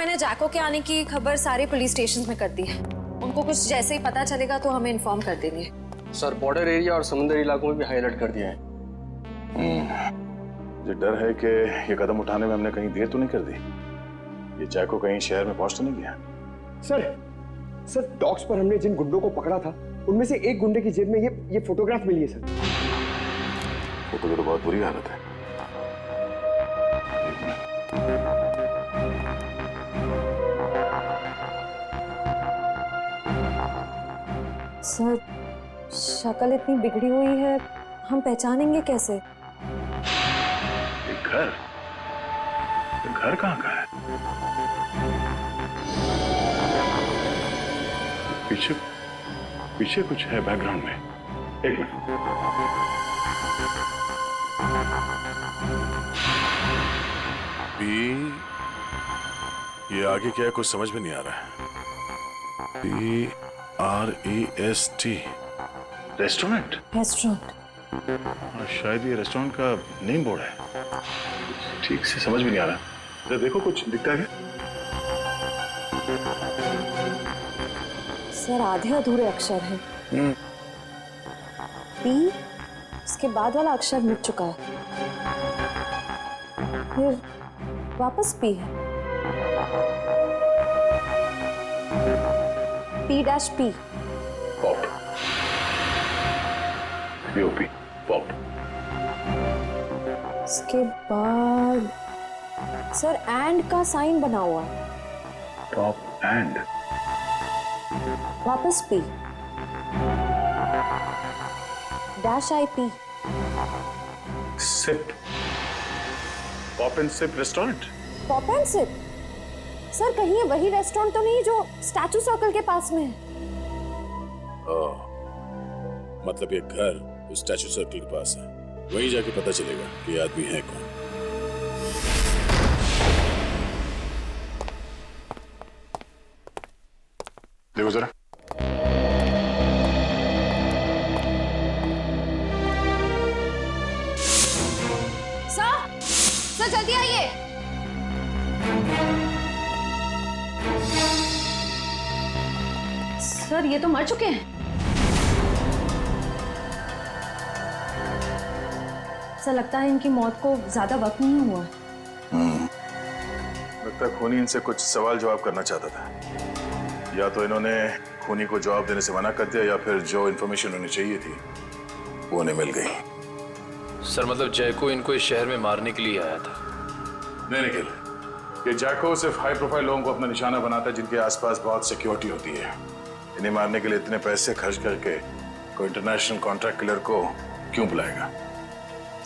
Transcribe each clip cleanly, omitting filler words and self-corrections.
मैंने जैको के आने की खबर सारे पुलिस स्टेशन में कर दी है। उनको कुछ जैसे ही पता चलेगा तो हमें इन्फॉर्म कर देंगे। सर बॉर्डर एरिया और समुद्री इलाकों में भी हाई अलर्ट कर दिया है। मुझे डर है कि ये कदम उठाने में हमने कहीं देर तो नहीं कर दी। ये जैको कहीं शहर में पहुंच तो नहीं गया? सर डॉक्स पर हमने जिन गुंडों को पकड़ा था उनमें से एक गुंडे की जेब में ये फोटोग्राफ मिली है सर। फोटो की तो बहुत बुरी हालत है। सर शक्ल इतनी बिगड़ी हुई है, हम पहचानेंगे कैसे? एक घर? ये घर कहाँ का है? पीछे पीछे कुछ है बैकग्राउंड में। एक मिनट। ये आगे क्या है कुछ समझ में नहीं आ रहा है। PREST restaurant. शायद ये रेस्टोरेंट का नेम बोर्ड है। ठीक से समझ में नहीं आ रहा। जरा देखो कुछ दिखता है क्या? सर आधे अधूरे अक्षर हैं। पी, उसके बाद वाला अक्षर मिट चुका है, फिर वापस पी है। P-P। पॉप। POP pop. उसके बाद सर एंड का साइन बना हुआ है। Pop and. वापस P. -IP। Sip. Pop and sip restaurant. Pop and sip. Sir कहीं ये वही रेस्टोरेंट तो नहीं जो स्टैचू सर्कल के पास में है? मतलब ये घर उस स्टैचू सर्कल के पास है। वहीं जाके पता चलेगा कि ये आदमी है कौन। देखो जरा। सर जल्दी आइए। सर ये तो मर चुके हैं। सर लगता है इनकी मौत को ज्यादा वक्त नहीं हुआ। लगता है खूनी इनसे कुछ सवाल जवाब करना चाहता था। या तो इन्होंने खूनी को जवाब देने से मना कर दिया या फिर जो इन्फॉर्मेशन उन्हें चाहिए थी वो उन्हें मिल गई। सर मतलब जैको इनको इस शहर में मारने के लिए आया था? नहीं निखिल, ये जैको सिर्फ हाई प्रोफाइल लोगों को अपना निशाना बनाता है जिनके आसपास बहुत सिक्योरिटी होती है। इन्हें मारने के लिए इतने पैसे खर्च करके कोई इंटरनेशनल कॉन्ट्रैक्ट किलर को क्यों बुलाएगा?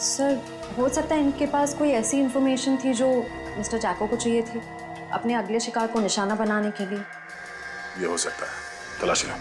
सर हो सकता है इनके पास कोई ऐसी इंफॉर्मेशन थी जो मिस्टर जैको को चाहिए थी अपने अगले शिकार को निशाना बनाने के लिए। ये हो सकता है, तलाश लो।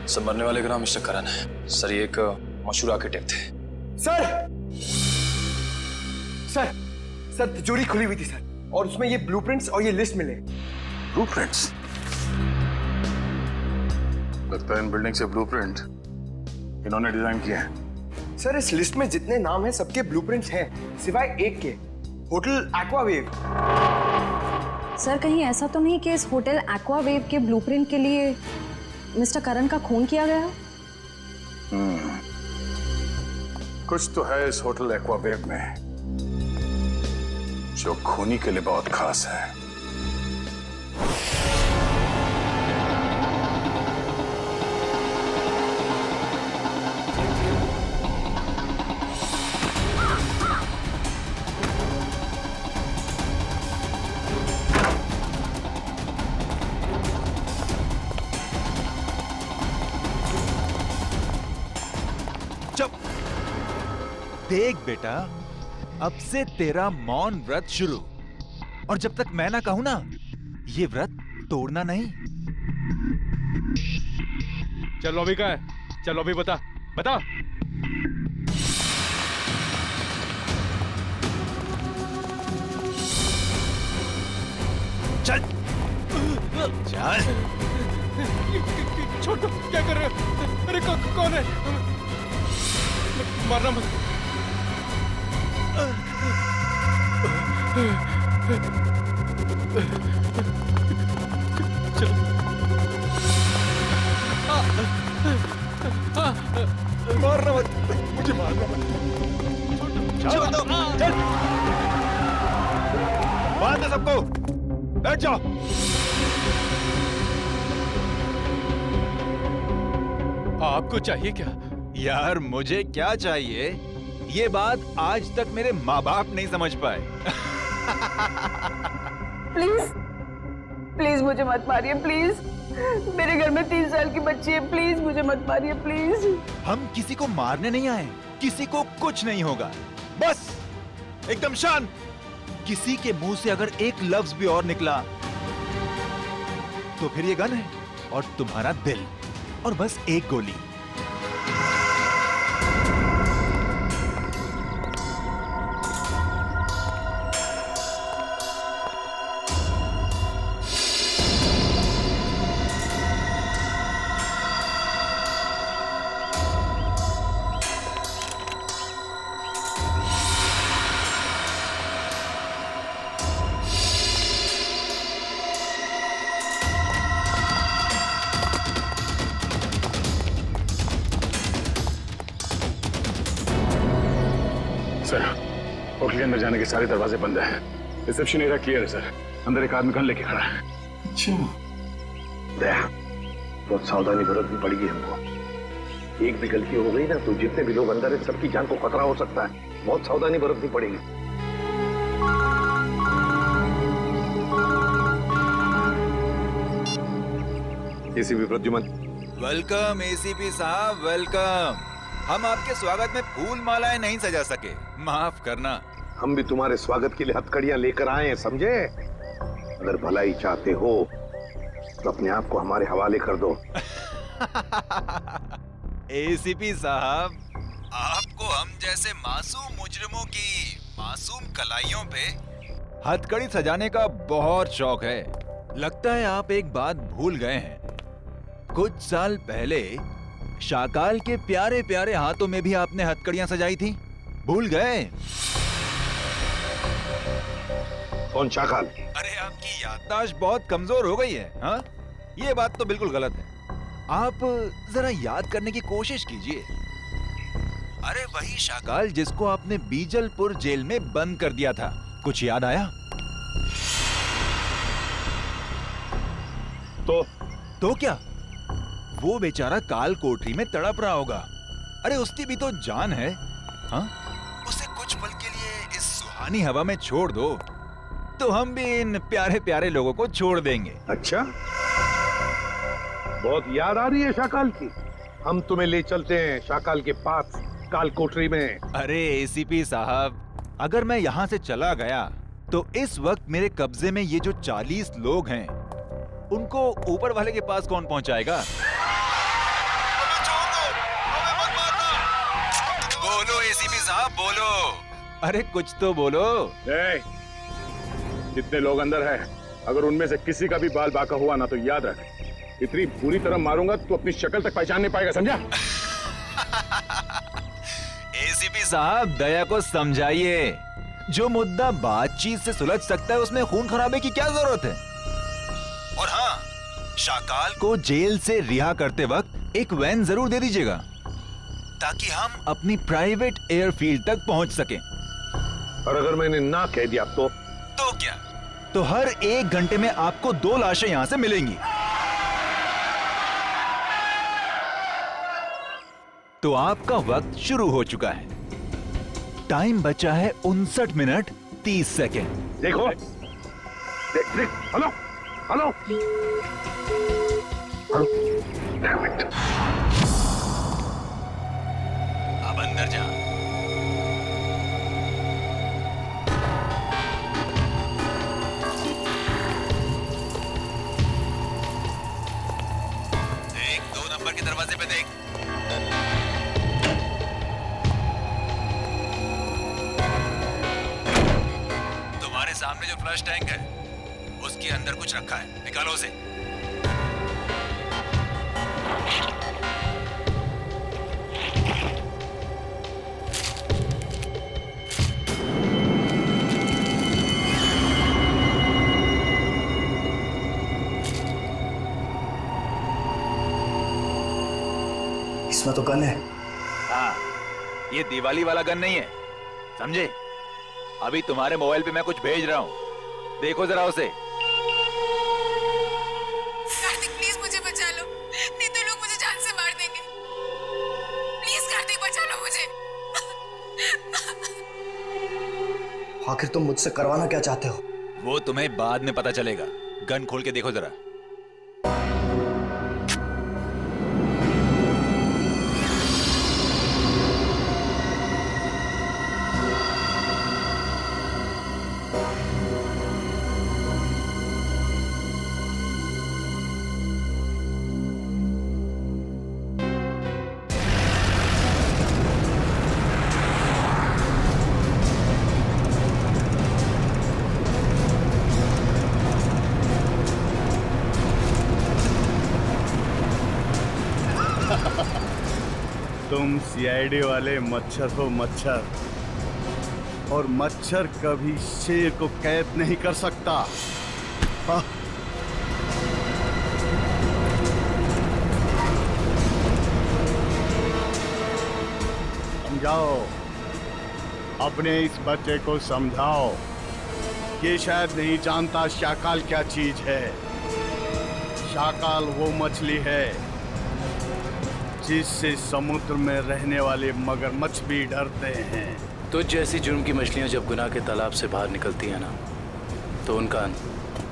सर मरने वाले का नाम मिस्टर करण है। सर ये एक मशहूर आर्किटेक्ट थे। सर तिजोरी खुली हुई थी सर, और उसमें ये ब्लूप्रिंट्स और ये लिस्ट मिले। ब्लूप्रिंट्स? लगता है इन बिल्डिंग से ब्लूप्रिंट इन्होंने डिजाइन किया है। सर इस लिस्ट में जितने नाम हैं सबके ब्लूप्रिंट्स हैं सिवाय एक के, होटल एक्वावेव। सर कहीं ऐसा तो नहीं कि इस होटल एक्वावेव के ब्लूप्रिंट के लिए मिस्टर करण का खून किया गया? कुछ तो है इस होटल एक्वावेव में जो खूनी के लिए बहुत खास है। चुप। देख बेटा, अब से तेरा मौन व्रत शुरू, और जब तक मैं ना कहूं ना, ये व्रत तोड़ना नहीं। चलो अभी का है, चलो अभी बता बता। चल चल। छोड़ दो, क्या कर रहे हो? अरे कौन है? मारना मत। चलो। मारना मत, मुझे मारना मत। छोड़ दो, चल। बांध दो सबको, बैठ जाओ। आपको चाहिए क्या? यार मुझे क्या चाहिए, ये बात आज तक मेरे माँ बाप नहीं समझ पाए। प्लीज प्लीज मुझे मत मारिए, प्लीज। मेरे घर में 3 साल की बच्ची है, प्लीज मुझे मत मारिए, प्लीज। हम किसी को मारने नहीं आए, किसी को कुछ नहीं होगा, बस एकदम शांत। किसी के मुंह से अगर एक लफ्ज भी और निकला तो फिर ये गन है और तुम्हारा दिल, और बस एक गोली। सर, होटल के अंदर जाने के सारे दरवाजे बंद हैं। रिसेप्शन एरिया क्लियर है सर। अंदर एक आदमी गन लेके खड़ा है। अच्छा। दया, बहुत सावधानी बरतनी पड़ेगी हमको। एक भी गलती हो गई ना तो जितने भी लोग अंदर है सबकी जान को खतरा हो सकता है। बहुत सावधानी बरतनी पड़ेगी। एसीपी प्रद्युमन। वेलकम एसीपी साहब, वेलकम। हम आपके स्वागत में फूल मालाएं नहीं सजा सके, माफ करना। हम भी तुम्हारे स्वागत के लिए हथकड़ियां लेकर आए हैं, समझे? अगर भलाई चाहते हो तो अपने आप को हमारे हवाले कर दो। एसीपी साहब, आपको हम जैसे मासूम मुजरिमों की मासूम कलाइयों पे हथकड़ी सजाने का बहुत शौक है। लगता है आप एक बात भूल गए हैं। कुछ साल पहले शाकाल के प्यारे प्यारे हाथों में भी आपने हथकड़ियां सजाई थी, भूल गए? कौन शाकाल? अरे आपकी याददाश्त बहुत कमजोर हो गई है। हाँ, ये बात तो बिल्कुल गलत है। आप जरा याद करने की कोशिश कीजिए। अरे वही शाकाल जिसको आपने बीजलपुर जेल में बंद कर दिया था, कुछ याद आया? तो क्या? वो बेचारा काल कोठरी में तड़प रहा होगा। अरे उसकी भी तो जान है। हाँ, उसे कुछ पल के लिए इस सुहानी हवा में छोड़ दो तो हम भी इन प्यारे प्यारे लोगों को छोड़ देंगे। अच्छा, बहुत याद आ रही है शाकाल की। हम तुम्हें ले चलते हैं शाकाल के पास काल कोठरी में। अरे एसीपी साहब, अगर मैं यहाँ से चला गया तो इस वक्त मेरे कब्जे में ये जो 40 लोग हैं उनको ऊपर वाले के पास कौन पहुंचाएगा? बोलो एसीपी साहब, बोलो। अरे कुछ तो बोलो। जितने लोग अंदर हैं, अगर उनमें से किसी का भी बाल बांका हुआ ना तो याद रख, इतनी बुरी तरह मारूंगा तो अपनी शक्ल तक पहचान नहीं पाएगा, समझा? एसीपी साहब, दया को समझाइए। जो मुद्दा बातचीत से सुलझ सकता है उसमें खून खराबे की क्या जरूरत है? और हाँ, शाकाल को जेल से रिहा करते वक्त एक वैन जरूर दे दीजिएगा ताकि हम अपनी प्राइवेट एयरफील्ड तक पहुंच सकें। और अगर मैंने ना कह दिया तो क्या? तो हर 1 घंटे में आपको 2 लाशें यहां से मिलेंगी। तो आपका वक्त शुरू हो चुका है। टाइम बचा है 59 मिनट 30 सेकेंड। देखो, देख, हेलो हेलो हेलो। अब नंबर के दरवाजे पे देख। तुम्हारे सामने जो फ्लश टैंक है उसके अंदर कुछ रखा है, निकालो उसे। इसमें तो गन है। हाँ, ये दिवाली वाला गन नहीं है, समझे? अभी तुम्हारे मोबाइल पे मैं कुछ भेज रहा हूँ, देखो जरा उसे। कार्तिक प्लीज मुझे बचा लो, नहीं तो लोग मुझे जान से मार देंगे। प्लीज कार्तिक बचा लो मुझे। आखिर तुम मुझसे करवाना क्या चाहते हो? वो तुम्हें बाद में पता चलेगा। गन खोल के देखो जरा। तुम सीआईडी वाले मच्छर हो मच्छर, और मच्छर कभी शेर को कैद नहीं कर सकता। हाँ। समझाओ, अपने इस बच्चे को समझाओ। ये शायद नहीं जानता शाकाल क्या चीज है। शाकाल वो मछली है जिससे समुद्र में रहने वाले मगरमच्छ भी डरते हैं। तो जैसी जुर्म की मछलियां जब गुनाह के तालाब से बाहर निकलती हैं ना, तो उनका अंत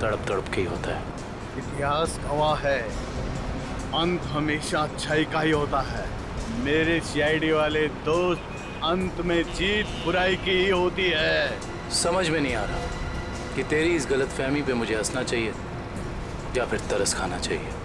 तड़प तड़प के ही होता है। इतिहास गवाह है, अंत हमेशा अच्छाई का ही होता है। मेरे सीआईडी वाले दोस्त, अंत में जीत बुराई की ही होती है। समझ में नहीं आ रहा कि तेरी इस गलतफहमी पे मुझे हंसना चाहिए या फिर तरस खाना चाहिए।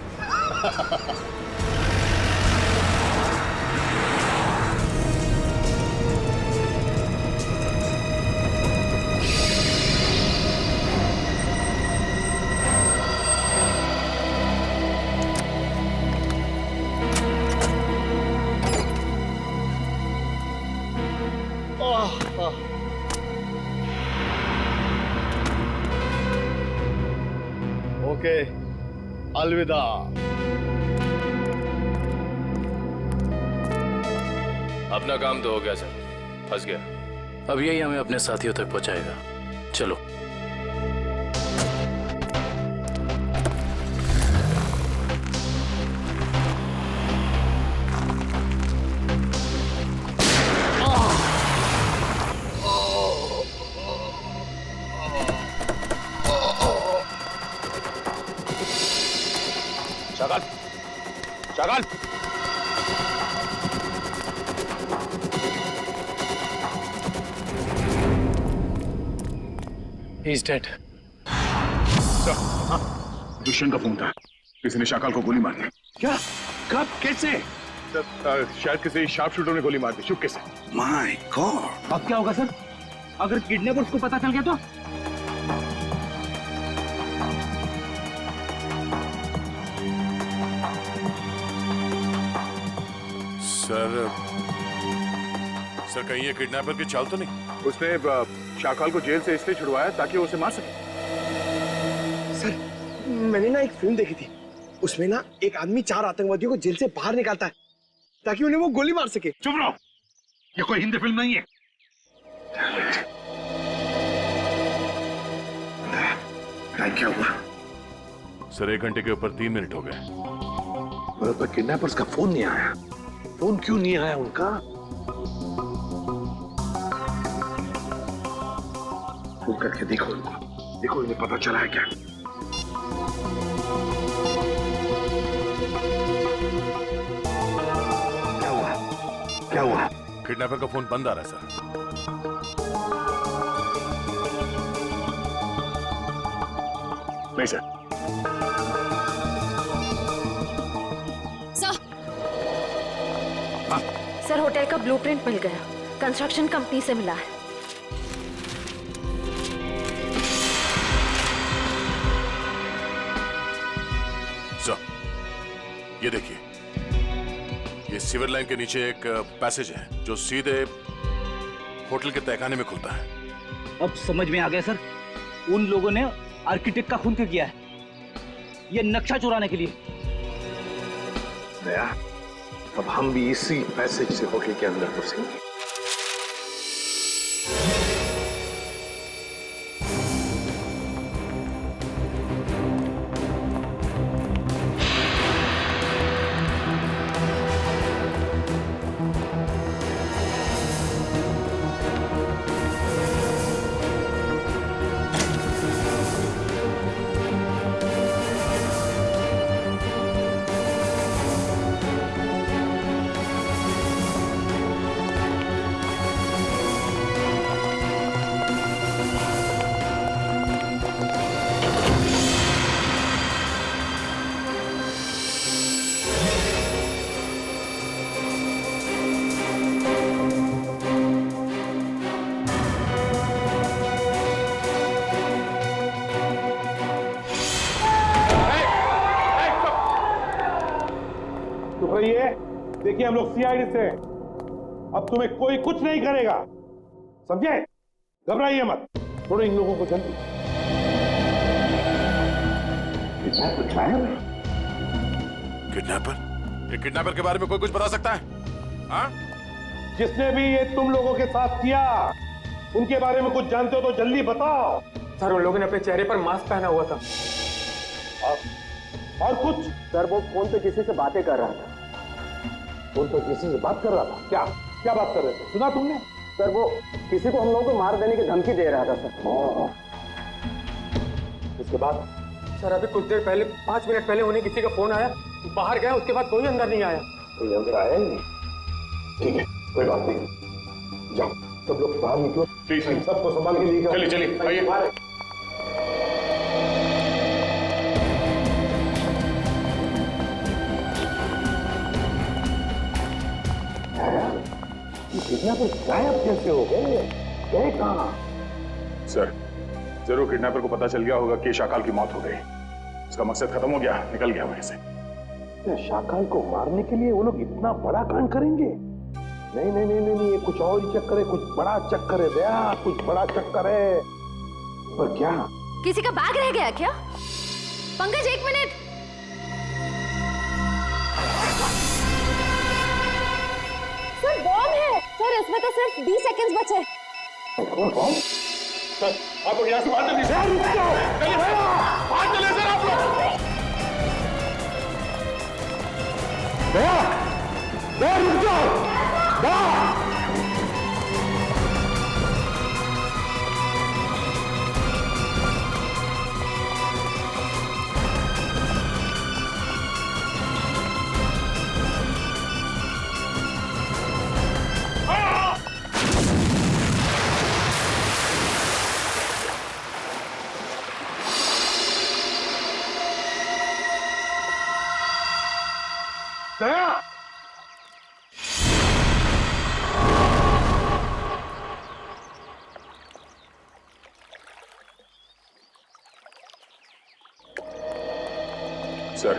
ओके, अलविदा। अपना काम तो हो गया सर, फंस गया। अब यही हमें अपने साथियों तक पहुंचाएगा। चलो। शाकाल, शाकाल। He's dead. दुष्यंत का फोन था, किसी ने शाकाल को गोली मार दी। क्या? कब? कैसे? शायद किसी शार्प शूटर ने गोली मार दी, चुपके से। My God! अब क्या होगा सर? अगर किडनैपर्स को पता चल गया तो? सर कहीं ये किडनैपर की चाल तो नहीं? उसने शाकाल को जेल से इसलिए छुड़वाया ताकि वो उसे मार सके। सर, मैंने ना एक फिल्म देखी थी, उसमें ना एक आदमी 4 आतंकवादियों को जेल से बाहर निकालता है ताकि उन्हें वो गोली मार सके। चुप रहो, ये कोई हिंदी फिल्म नहीं है। क्या हुआ? सर 1 घंटे के ऊपर 3 मिनट हो गए। मतलब तो किडनैपर्स का फोन नहीं आया। फोन क्यों नहीं आया उनका? फोन करके देखो उनको, देखो इन्हें पता चला है क्या? क्या हुआ? क्या हुआ? किडनैपर का फोन बंद आ रहा है सर। नहीं सर। सर होटल का ब्लूप्रिंट मिल गया, कंस्ट्रक्शन कंपनी से मिला है। सर, ये देखिए, ये सीवर लाइन के नीचे एक पैसेज है जो सीधे होटल के तहखाने में खुलता है। अब समझ में आ गया सर, उन लोगों ने आर्किटेक्ट का खून क्यों किया है, ये नक्शा चुराने के लिए। दया, अब हम भी इसी पैसेज से होटल के अंदर घुसेंगे। रहिए, देखिए हम लोग सीआईडी से, अब तुम्हें कोई कुछ नहीं करेगा, समझे? घबराइए मत, थोड़े इन लोगों को जल्दी। किडनैपर? ये किडनैपर के बारे में कोई कुछ बता सकता है? हाँ? जिसने भी ये तुम लोगों के साथ किया, उनके बारे में कुछ जानते हो तो जल्दी बताओ। सर, उन लोगों ने अपने चेहरे पर मास्क पहना हुआ था। और कुछ? सर, वो फोन पे किसी से बातें कर रहा था। फोन पे किसी से बात कर रहा था? क्या क्या बात कर रहे थे, सुना तुमने? सर, वो किसी को हम लोगों को मार देने की धमकी दे रहा था सर। इसके बाद? सर, अभी कुछ देर पहले, 5 मिनट पहले उन्हें किसी का फोन आया, बाहर गया, उसके बाद कोई अंदर नहीं आया। कोई अंदर आया ही नहीं? ठीक है, कोई बात नहीं, जाओ सब लोग बाहर निकलो। प्लीज सबको संभाल के लिए। चलिए चलिए, आइए। किडनैपर गायब कैसे हो गए? गए कहाँ? सर, जरूर किडनैपर को पता चल गया होगा कि शाकाल की मौत हो गई। उसका मकसद खत्म हो गया, निकल गया वहीं से। शाकाल को मारने के लिए वो लोग इतना बड़ा कांड करेंगे? नहीं नहीं नहीं नहीं, ये कुछ और ही चक्कर है, कुछ बड़ा चक्कर है दया, कुछ बड़ा चक्कर है। पर क्या? किसी का बैग रह गया क्या? पंकज, 1 मिनट। सर, बॉम्ब है। सर, इसमें तो सिर्फ 20 सेकंड्स बचे। कौन बॉम्ब? सर, आप लोग यहाँ से बाहर चलिए। सर, रुक जाओ। चलिए बाहर चलिए सर, आप लोग। दया, दया रुक जाओ। दया। दया! सर,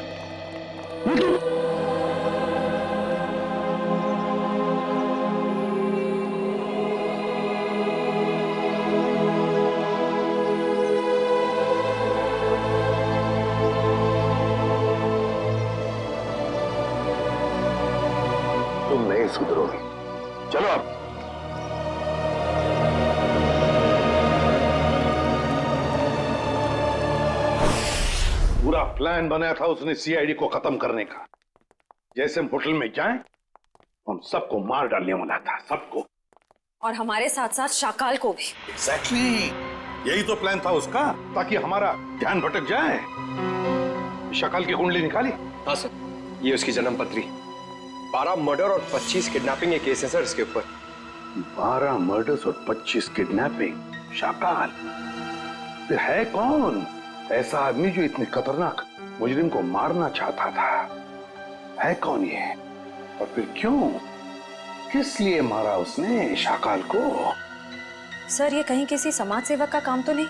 तुम नहीं सुधरोगे। चलो अब। पूरा प्लान बनाया था उसने सीआईडी को खत्म करने का। जैसे हम होटल में जाएं, हम सबको मार डालने वाला था, सबको। और हमारे साथ साथ शाकाल को भी। एग्जैक्टली, यही तो प्लान था उसका, ताकि हमारा ध्यान भटक जाए। शाकाल की कुंडली निकाली? हाँ सर, ये उसकी जन्म पत्री। 12 मर्डर और 25 किडनैपिंग के केस है सर इसके ऊपर। 12 मर्डर्स और 25 किडनैपिंग। शाकाल फिर है कौन ऐसा आदमी जो इतने खतरनाक मुजरिम को मारना चाहता था? है कौन ये? और फिर क्यों किस लिए मारा उसने शाकाल को? सर, ये कहीं किसी समाज सेवक का काम तो नहीं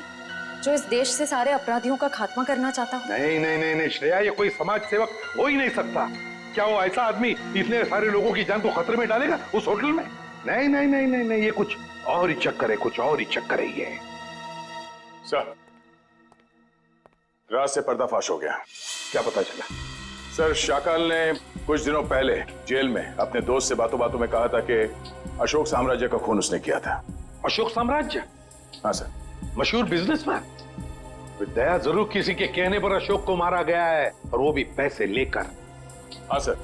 जो इस देश से सारे अपराधियों का खात्मा करना चाहता हो? नहीं नहीं नहीं नहीं श्रेया, ये कोई समाज सेवक हो ही नहीं सकता। क्या वो ऐसा आदमी इतने सारे लोगों की जान को खतरे में डालेगा उस होटल में? नहीं नहीं नहीं नहीं नहीं, ये कुछ और ही चक्कर है, कुछ और ही चक्कर है ये। सर, रात से पर्दाफाश हो गया। क्या पता चला? सर, शाकाल ने कुछ दिनों पहले जेल में अपने दोस्त से बातों बातों में कहा था कि अशोक साम्राज्य का खून उसने किया था। अशोक साम्राज्य? हाँ सर। मशहूर बिजनेसमैन। दया जरूर किसी के कहने पर अशोक को मारा गया है, और वो भी पैसे लेकर। हाँ सर।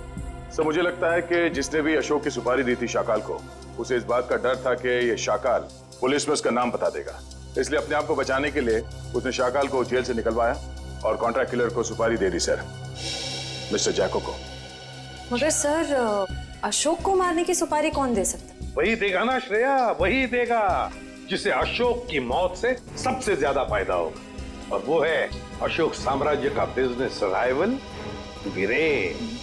सर, मुझे लगता है कि जिसने भी अशोक की सुपारी दी थी शाकाल को, उसे इस बात का डर था कि ये शाकाल पुलिस में उसका नाम बता देगा, इसलिए अपने आप को बचाने के लिए उसने शाकाल को जेल से निकलवाया और कॉन्ट्रैक्ट किलर को सुपारी दे दी सर, मिस्टर जैको को। मगर सर, अशोक को मारने की सुपारी कौन दे सकता? वही देगा ना श्रेया, वही देगा जिसे अशोक की मौत से सबसे ज्यादा फायदा होगा, और वो है अशोक साम्राज्य का बिजनेस राइवल वीरेन।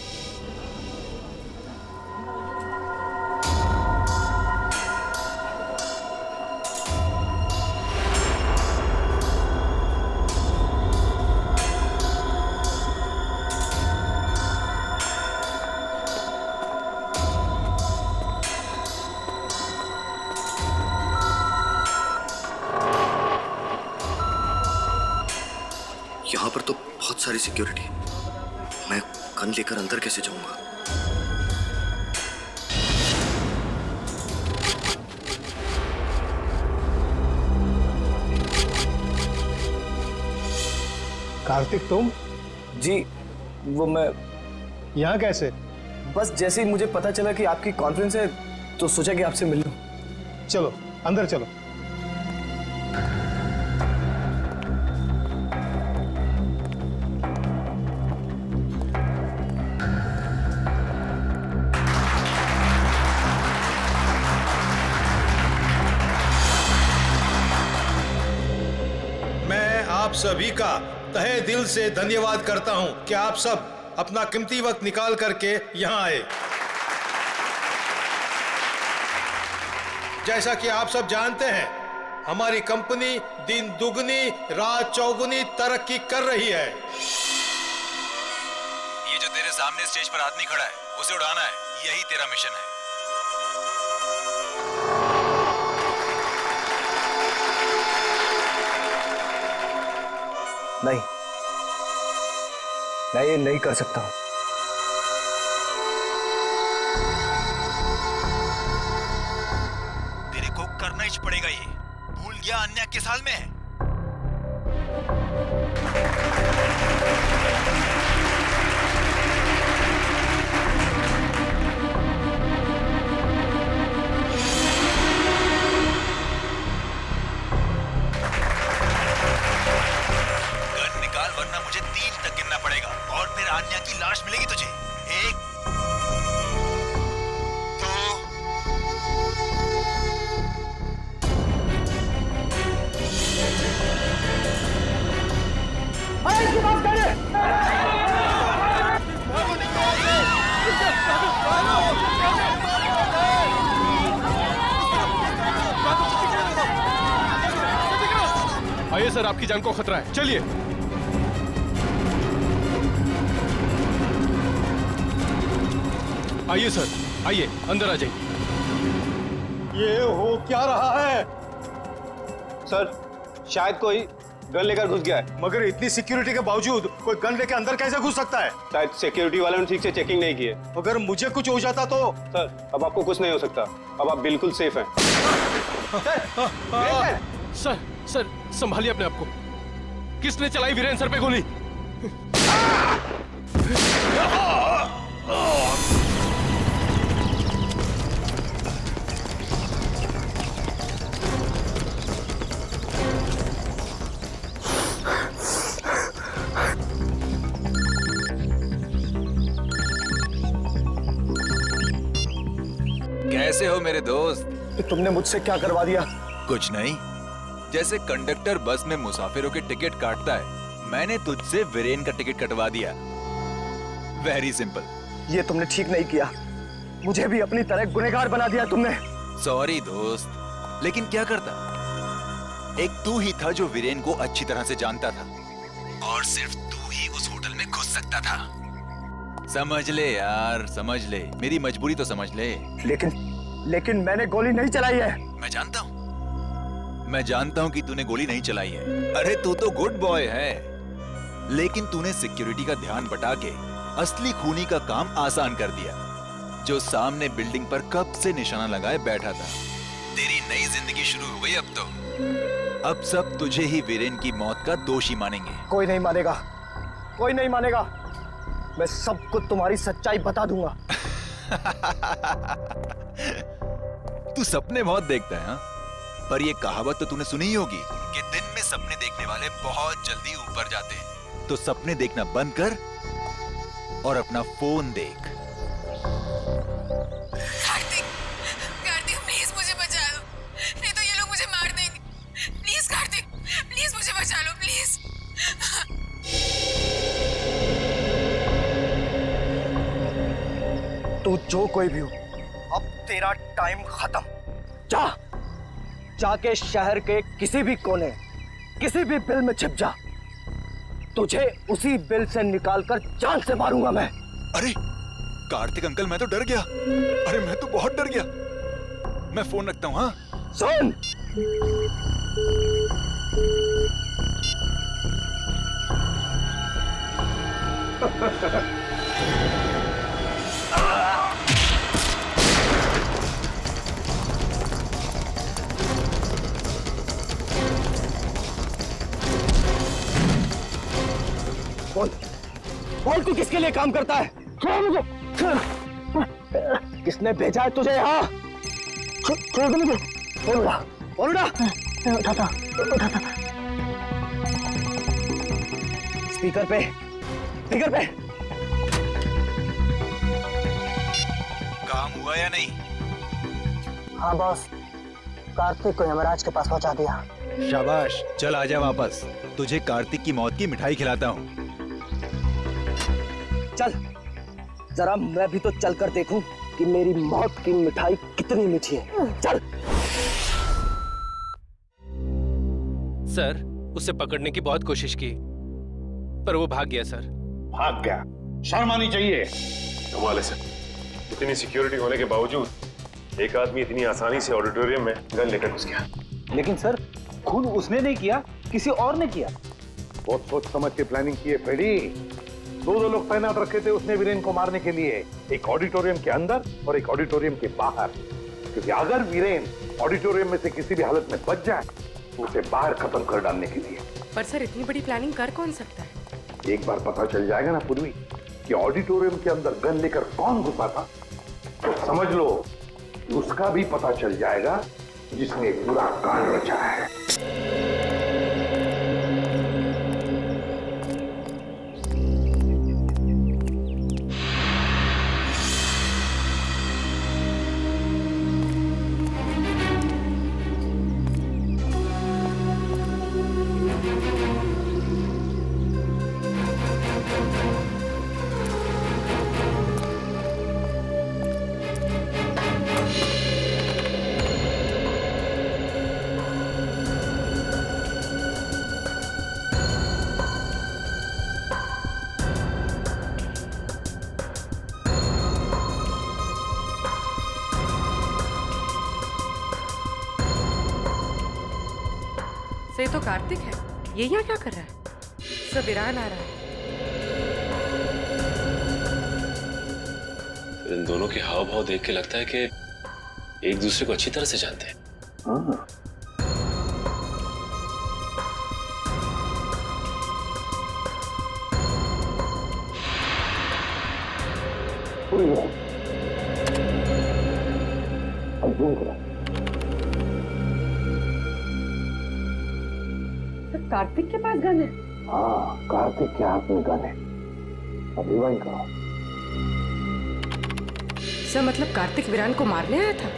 यहाँ पर तो बहुत सारी सिक्योरिटी है, मैं गन लेकर अंदर कैसे जाऊंगा? कार्तिक, तुम? जी, वो मैं यहाँ कैसे? बस जैसे ही मुझे पता चला कि आपकी कॉन्फ्रेंस है तो सोचा कि आपसे मिल लूं। चलो अंदर चलो। आप सभी का तहे दिल से धन्यवाद करता हूं कि आप सब अपना कीमती वक्त निकाल करके यहां आए। जैसा कि आप सब जानते हैं, हमारी कंपनी दिन दुगनी रात चौगुनी तरक्की कर रही है। ये जो तेरे सामने स्टेज पर आदमी खड़ा है, उसे उड़ाना है, यही तेरा मिशन है। नहीं, मैं ये नहीं कर सकता हूं। तेरे को करना ही पड़ेगा, ये भूल गया अन्य के साल में है। वरना मुझे 3 तक गिनना पड़ेगा और फिर आन्या की लाश मिलेगी तुझे। 1 2 इसके पास गाड़ी है। आइए सर, आपकी जान को खतरा है, चलिए। आइए सर, आइए अंदर आ जाइए। ये हो क्या रहा है? सर, शायद कोई गन लेकर घुस गया है। मगर इतनी सिक्योरिटी के बावजूद कोई गन लेकर अंदर कैसे घुस सकता है? शायद सिक्योरिटी वालों ने ठीक से चेकिंग नहीं की है। अगर मुझे कुछ हो जाता तो? सर, अब आपको कुछ नहीं हो सकता, अब आप बिल्कुल सेफ हैं। सर, सर संभालिए अपने आप को। किसने चलाई वीरेन सर पे गोली? कैसे हो मेरे दोस्त? तो तुमने मुझसे क्या करवा दिया? कुछ नहीं, जैसे कंडक्टर बस में मुसाफिरों के टिकट काटता है, मैंने तुझसे वीरेन का टिकट कटवा दिया। Very simple. ये तुमने ठीक नहीं किया। मुझे भी अपनी तरह गुनहगार बना दिया तुमने। सॉरी दोस्त, लेकिन क्या करता? एक तू ही था जो वीरेन को अच्छी तरह से जानता था और सिर्फ तू ही उस होटल में घुस सकता था। समझ ले यार, समझ ले, मेरी मजबूरी तो समझ ले। लेकिन मैंने गोली नहीं चलाई है। मैं जानता हूं कि तूने गोली नहीं चलाई है। अरे तू तो गुड बॉय है, लेकिन तूने सिक्योरिटी का ध्यान बटा के असली खूनी का काम आसान कर दिया, जो सामने बिल्डिंग पर कब से निशाना लगाए बैठा था। तेरी नई जिंदगी शुरू हो गई अब तो। अब सब तुझे ही वीरेन की मौत का दोषी मानेंगे। कोई नहीं मानेगा, कोई नहीं मानेगा। मैं सबको तुम्हारी सच्चाई बता दूंगा। तू सपने बहुत देखता है हाँ? पर ये कहावत तो तूने सुनी ही होगी कि दिन में सपने देखने वाले बहुत जल्दी ऊपर जाते हैं। तो सपने देखना बंद कर और अपना फोन देख। कार्तिक, कार्तिक प्लीज मुझे बचा लो, नहीं तो ये लोग मुझे मार देंगे। प्लीज कार्तिक, प्लीज मुझे बचा लो प्लीज। तू जो कोई भी हो, अब तेरा टाइम खत्म। जाके शहर के किसी भी कोने, किसी भी बिल में छिप जा। तुझे उसी बिल से निकालकर जान से मारूंगा मैं। अरे कार्तिक अंकल, मैं तो डर गया। अरे मैं तो बहुत डर गया। मैं फोन रखता हूँ। हाँ सुन, बोल तू किसके लिए काम करता है? किसने भेजा है तुझे यहाँ? उठा स्पीकर पे काम हुआ या नहीं? हाँ बॉस, कार्तिक को यमराज के पास पहुंचा दिया। शाबाश, चल आजा वापस। तुझे कार्तिक की मौत की मिठाई खिलाता हूँ। चल, जरा मैं भी तो चल कर देखूं कि मेरी मौत की मिठाई कितनी मीठी है। चल। सर, उसे पकड़ने की बहुत कोशिश की, पर वो भाग गया सर। भाग गया? शर्म आनी चाहिए। कमाल है सर, इतनी सिक्योरिटी होने के बावजूद एक आदमी इतनी आसानी से ऑडिटोरियम में गन लेकर घुस गया। लेकिन सर, खुद उसने नहीं किया, किसी और ने किया। बहुत सोच समझ के प्लानिंग की है फ्रेडी। दो लोग तैनात रखे थे उसने वीरेन को मारने के लिए, एक ऑडिटोरियम के अंदर और एक ऑडिटोरियम के बाहर। क्योंकि अगर वीरेन ऑडिटोरियम में से किसी भी हालत में बच जाए तो उसे बाहर खत्म कर डालने के लिए। पर सर, इतनी बड़ी प्लानिंग कर कौन सकता है? एक बार पता चल जाएगा ना पूर्वी कि ऑडिटोरियम के अंदर गन लेकर कौन घुसा था, तो समझ लो कि उसका भी पता चल जाएगा जिसने पूरा कांड रचा है। ये तो कार्तिक है, ये यहाँ क्या कर रहा है? सब ईरान आ रहा है। इन दोनों के हाव भाव देख के लगता है कि एक दूसरे को अच्छी तरह से जानते हैं। हाँ। कार्तिक के पास गन है? हाँ, कार्तिक के हाथ में गन है। अभी वही करो। सर, मतलब कार्तिक वीरान को मारने आया था?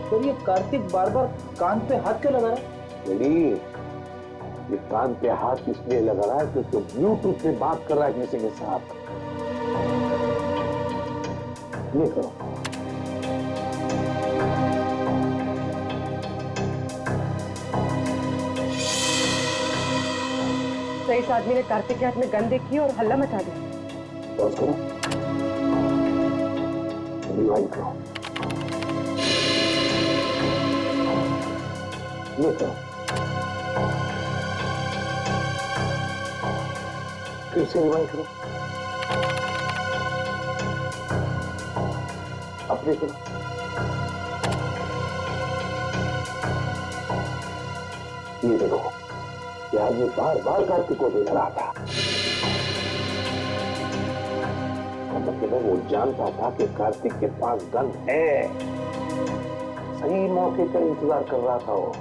तो ये कार्तिक बार बार कान पे हाथ क्यों लगा रहा है? ये कान पे हाथ इसलिए लगा रहा है क्योंकि ब्लूटूथ से बात कर रहा है किसी के साथ। ये करो। तो इस आदमी ने कार्तिक के हाथ में गन देखी और हल्ला मचा दिया। पॉज करो, रिवाइंड करो, ये करो, फिर से रिवाइंड करो, अपने करो, ये देखो, यार ये बार बार कार्तिक को देख रहा था। मतलब वो जानता था कि कार्तिक के पास गन है, सही मौके का इंतजार कर रहा था वो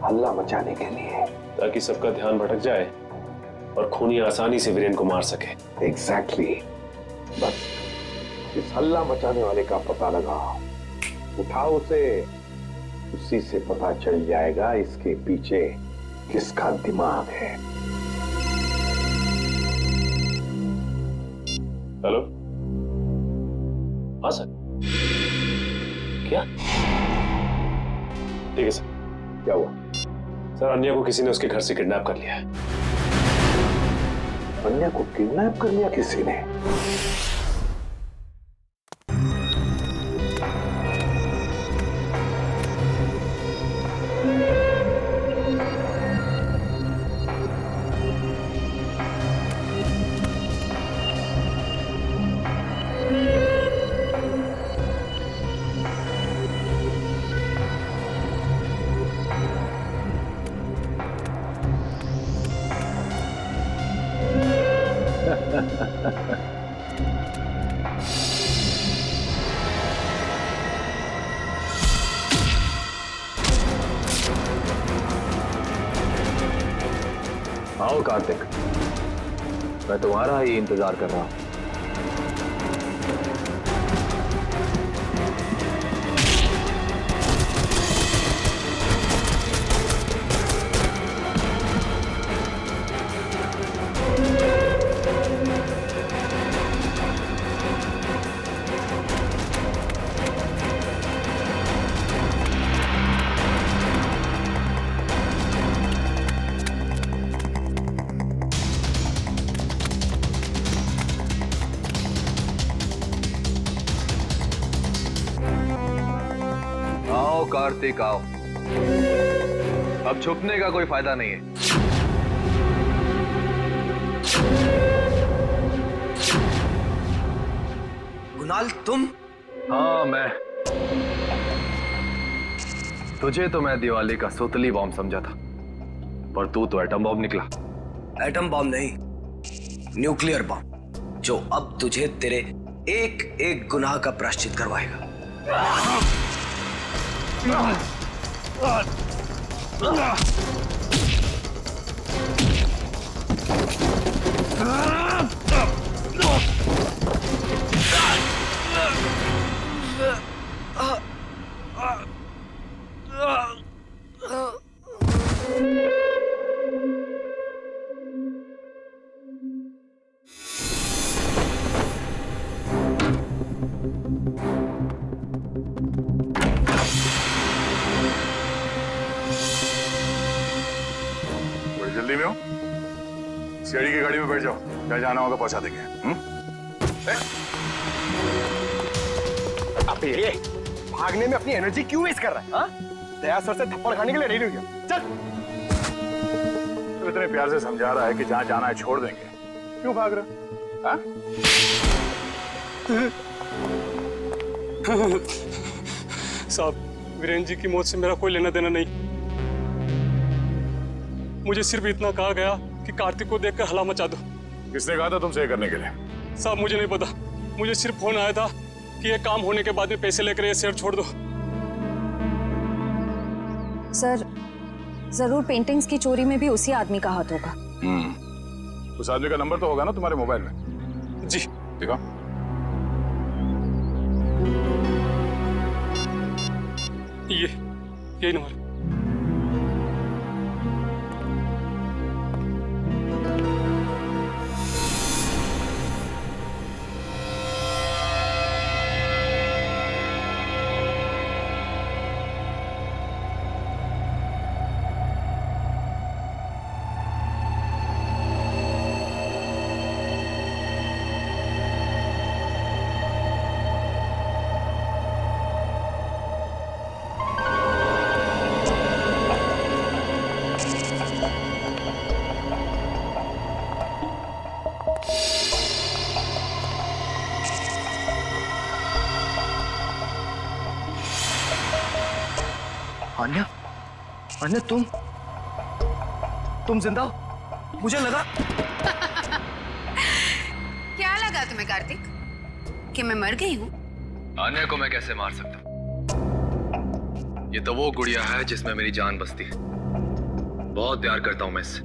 हल्ला मचाने के लिए, ताकि सबका ध्यान भटक जाए और खूनी आसानी से वीरेन को मार सके। एग्जैक्टली। बस इस हल्ला मचाने वाले का पता लगाओ, उठाओ उसे, उसी से पता चल जाएगा इसके पीछे किसका दिमाग है। हेलो, हाँ सर। क्या? ठीक है सर। क्या हुआ? सर, अन्या को किसी ने उसके घर से किडनैप कर लिया है। अन्या को किडनैप कर लिया किसी ने? आओ कार्तिक, मैं तुम्हारा ही इंतजार कर रहा हूं। कार्तिक आओ, अब छुपने का कोई फायदा नहीं है। कुणाल तुम? हाँ मैं। तुझे तो मैं दिवाली का सुतली बॉम्ब समझा था, पर तू तो एटम बॉम्ब निकला। एटम बॉम्ब नहीं, न्यूक्लियर बॉम्ब, जो अब तुझे तेरे एक एक गुनाह का प्रायश्चित करवाएगा। जल्दी में हो, सीआईडी की गाड़ी में बैठ जाओ, जहाँ जाना होगा पहुंचा देंगे। अबे ये भागने में अपनी एनर्जी क्यों वेस्ट कर रहा है? हाँ? दया सर से थप्पड़ खाने के लिए रेडी हो गया। चल। तो इतने प्यार से समझा रहा है कि जहाँ जाना है छोड़ देंगे, क्यों भाग रहा? हाँ? साहब, वीरेन जी की मौत से मेरा कोई लेना देना नहीं। मुझे सिर्फ इतना कहा गया कि कार्तिक को देखकर हल्ला मचा दो। किसने कहा था तुमसे ये करने के लिए? साहब मुझे नहीं पता, मुझे सिर्फ फोन आया था कि ये काम होने के बाद में पैसे लेकर ये शहर छोड़ दो। सर, जरूर पेंटिंग्स की चोरी में भी उसी आदमी का हाथ होगा। उस आदमी का नंबर तो होगा ना तुम्हारे मोबाइल में? जी। देखो, यही नंबर। अन्या, अन्या तुम जिंदा हो? मुझे लगा। क्या लगा तुम्हें कार्तिक कि मैं मर गई हूँ? अन्या को मैं कैसे मार सकता हूँ? ये तो वो गुड़िया है जिसमें मेरी जान बसती है। बहुत प्यार करता हूं मैं इससे।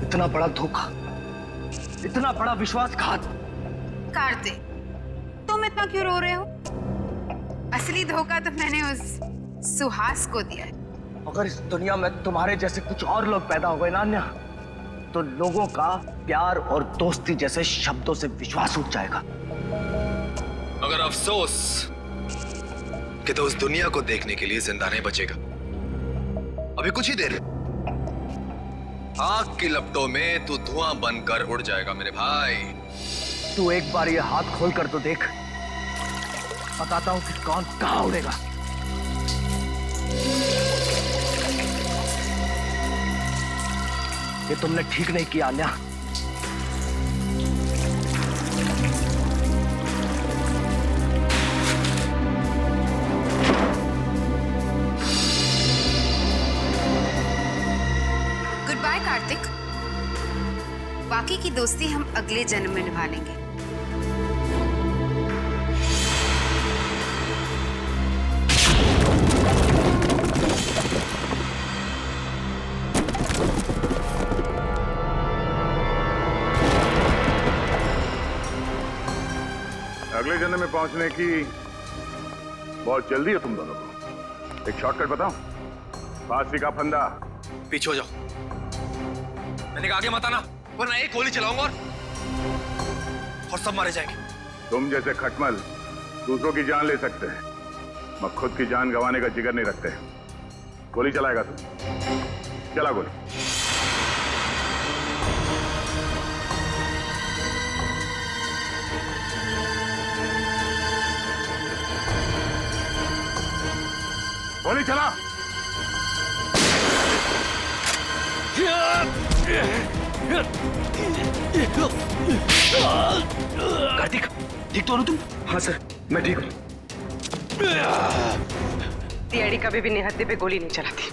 इतना बड़ा धोखा, इतना बड़ा विश्वासघात। कार्तिक, तुम इतना क्यों रो रहे हो? असली धोखा तो मैंने उस सुहास को दिया है। अगर इस दुनिया में तुम्हारे जैसे कुछ और लोग पैदा हो गए ना अन्या, तो लोगों का प्यार और दोस्ती जैसे शब्दों से विश्वास उठ जाएगा। मगर अफसोस कि तो उस दुनिया को देखने के लिए जिंदा नहीं बचेगा। अभी कुछ ही देर, आग की लपटों में तू धुआं बनकर उड़ जाएगा मेरे भाई। तू एक बार ये हाथ खोल कर तो देख, बताता हूं कि कौन कहां उड़ेगा। ये तुमने ठीक नहीं किया अन्या। गुड बाय कार्तिक, बाकी की दोस्ती हम अगले जन्म में निभा लेंगे। अगले जन्म में पहुंचने की बहुत जल्दी है तुम दोनों को। एक शॉर्टकट बताऊं? फांसी का फंदा। पीछे हो जाओ। मैंने कहा आगे मत आना, वरना एक गोली चलाऊंगा और सब मारे जाएंगे। तुम जैसे खटमल दूसरों की जान ले सकते हैं, मगर खुद की जान गंवाने का जिगर नहीं रखते। गोली चलाएगा तुम? चला गोली। गोली चला। कार्तिक, ठीक तो हो तुम? हाँ सर, मैं ठीक हूँ। सीआईडी कभी भी निहत्थे पे गोली नहीं चलाती।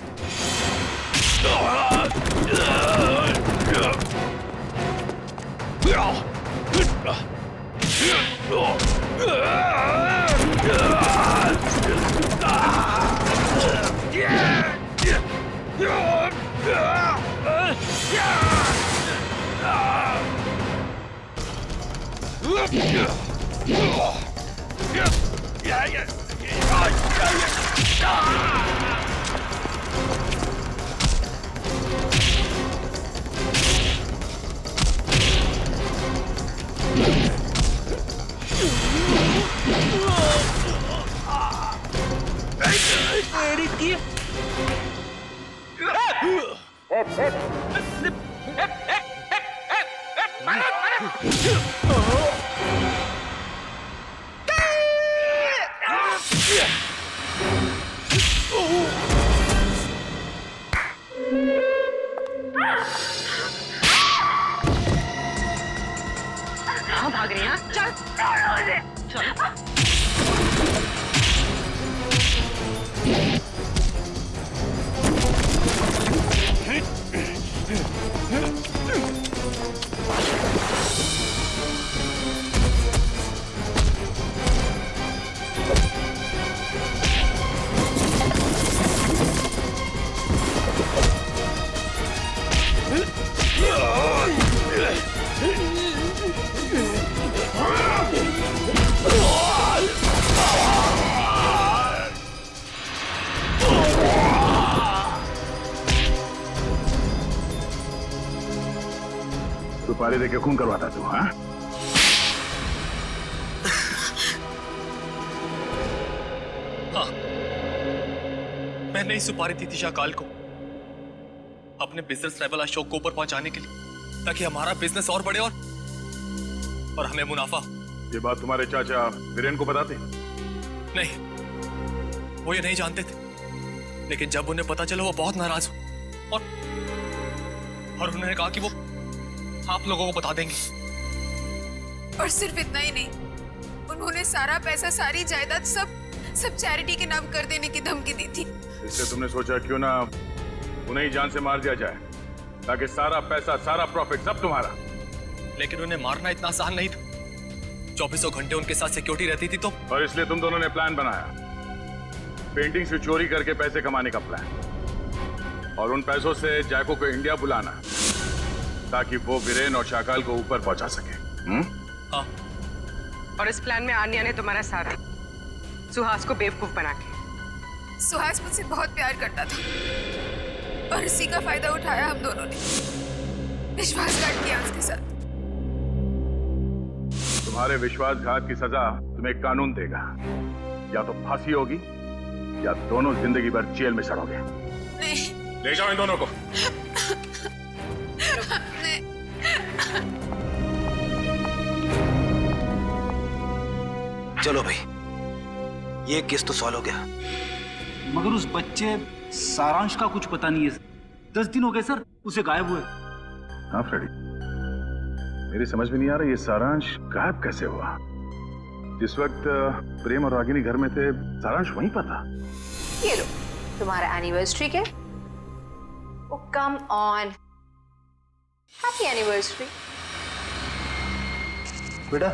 कहाँ भाग रहे हैं? चल चल। सुपारी देके खून करवाता तू? हाँ, मैंने ही सुपारी दी थी शाकाल को अपने बिजनेस राइवल अशोक को ऊपर पहुंचाने के लिए, ताकि हमारा बिजनेस और बढ़े और हमें मुनाफा। ये बात तुम्हारे चाचा वीरेन को बताते? नहीं, वो ये नहीं जानते थे, लेकिन जब उन्हें पता चला वो बहुत नाराज हुए और उन्होंने कहा कि वो आप लोगों को बता देंगे। और सिर्फ इतना ही नहीं, उन्होंने सारा पैसा, सारी जायदाद सब चैरिटी के नाम कर देने की धमकी दी थी। इसलिए तुमने सोचा क्यों ना उन्हें ही जान से मार दिया जाए, ताकि सारा पैसा, सारा प्रॉफिट सब तुम्हारा। लेकिन उन्हें मारना इतना आसान नहीं था। 24 घंटे उनके साथ सिक्योरिटी रहती थी तो। और इसलिए तुम दोनों ने प्लान बनाया, पेंटिंग से चोरी करके पैसे कमाने का प्लान, और उन पैसों से जैको को इंडिया बुलाना ताकि वो वीरेन और शाकाल को ऊपर पहुंचा सके। हाँ। और इस प्लान में आन्या ने तुम्हारा साथ दिया, सुहास को बेवकूफ बना के। सुहास मुझसे बहुत प्यार करता था और इसी का फायदा उठाया हम दोनों ने। विश्वासघात किया उसके साथ। तुम्हारे विश्वासघात की सजा तुम्हें कानून देगा, या तो फांसी होगी या दोनों जिंदगी भर जेल में सड़ोगे। नहीं। ले जाओ इन दोनों को। नहीं। चलो भाई, ये केस तो सॉल्व हो गया। मगर उस बच्चे सारांश का कुछ पता नहीं है। 10 दिन हो गए सर उसे गायब हुए। हाँ फ्रेडी, मेरी समझ में नहीं आ रहा ये सारांश गायब कैसे हुआ। जिस वक्त प्रेम और रागिनी घर में थे, सारांश वहीं पर था। ये लो तुम्हारा एनिवर्सरी के। ओ कम ऑन, हैप्पी एनिवर्सरी। बेटा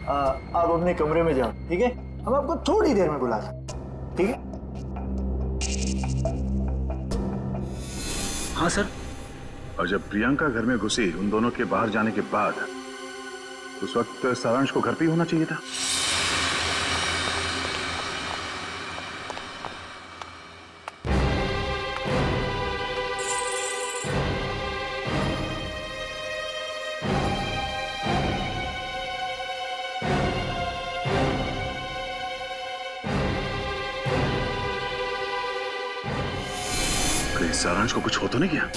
आप अपने कमरे में जाओ, ठीक है? हम आपको थोड़ी देर में बुला सकते, ठीक है? हाँ सर। और जब प्रियंका घर में घुसी उन दोनों के बाहर जाने के बाद, उस वक्त सारांश को घर पे ही होना चाहिए था। सारांश को कुछ हो तो नहीं गया?